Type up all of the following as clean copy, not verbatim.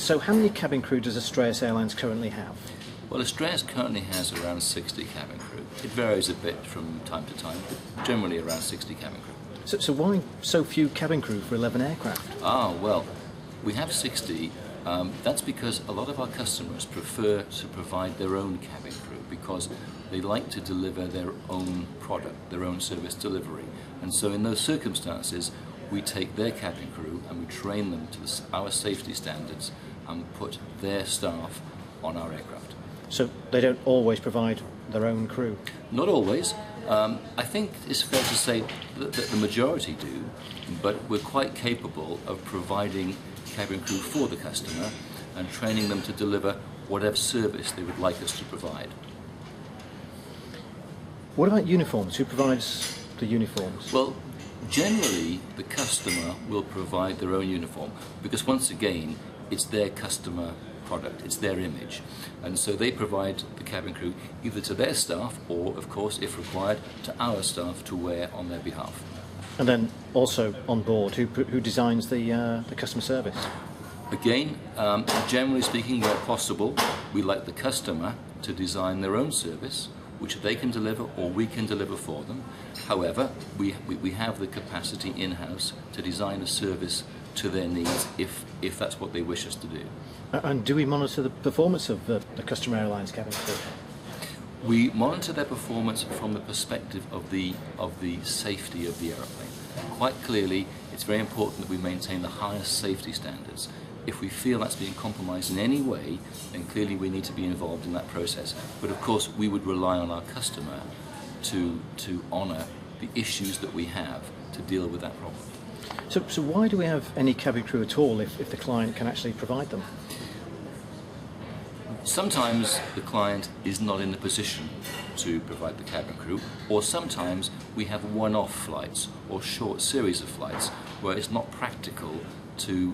So how many cabin crew does Australis Airlines currently have? Well, Australis currently has around 60 cabin crew. It varies a bit from time to time, but generally around 60 cabin crew. So why so few cabin crew for 11 aircraft? Well, we have 60. That's because a lot of our customers prefer to provide their own cabin crew because they like to deliver their own product, their own service delivery. And so in those circumstances, we take their cabin crew and we train them to our safety standards and put their staff on our aircraft. So they don't always provide their own crew? Not always. I think it's fair to say that the majority do, but we're quite capable of providing cabin crew for the customer and training them to deliver whatever service they would like us to provide. What about uniforms? Who provides the uniforms? Well, generally the customer will provide their own uniform because once again it's their customer product, it's their image, and so they provide the cabin crew either to their staff or, of course, if required, to our staff to wear on their behalf. And then also on board, who designs the customer service? Again, generally speaking, where possible, we like the customer to design their own service, which they can deliver or we can deliver for them. However, we have the capacity in-house to design a service to their needs if that's what they wish us to do. And do we monitor the performance of the customer airlines cabin crew? We monitor their performance from the perspective of the safety of the aeroplane. Quite clearly, it's very important that we maintain the highest safety standards. If we feel that's being compromised in any way, then clearly we need to be involved in that process. But of course, we would rely on our customer to honour the issues that we have to deal with that problem. So why do we have any cabin crew at all if the client can actually provide them? Sometimes the client is not in the position to provide the cabin crew, or sometimes we have one-off flights or short series of flights where it's not practical to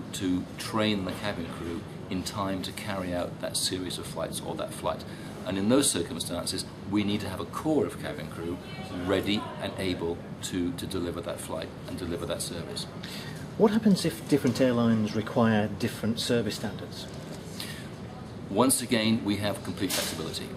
train the cabin crew in time to carry out that series of flights or that flight. And in those circumstances, we need to have a core of cabin crew ready and able to deliver that flight and deliver that service. What happens if different airlines require different service standards? Once again, we have complete flexibility.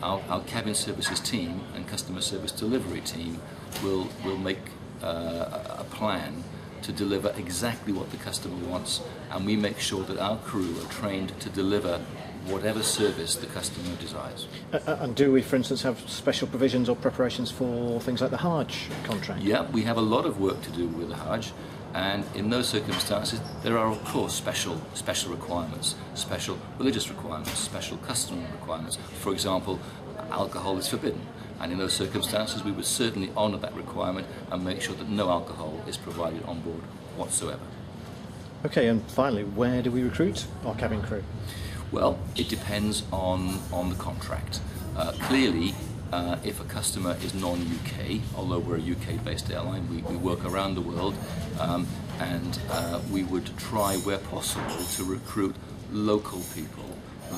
Our cabin services team and customer service delivery team will make a plan to deliver exactly what the customer wants, and we make sure that our crew are trained to deliver whatever service the customer desires. And do we, for instance, have special provisions or preparations for things like the Hajj contract? Yeah, we have a lot of work to do with the Hajj, and in those circumstances there are of course special requirements, special religious requirements, special customer requirements. For example, alcohol is forbidden, and in those circumstances we would certainly honour that requirement and make sure that no alcohol is provided on board whatsoever. Okay, and finally, where do we recruit our cabin crew? Well, it depends on the contract. Clearly, if a customer is non-UK, although we're a UK-based airline, we work around the world, and we would try, where possible, to recruit local people,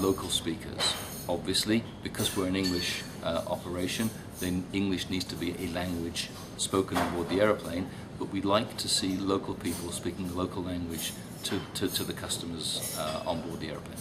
local speakers. Obviously, because we're an English operation, then English needs to be a language spoken on board the aeroplane, but we'd like to see local people speaking the local language to the customers on board the aeroplane.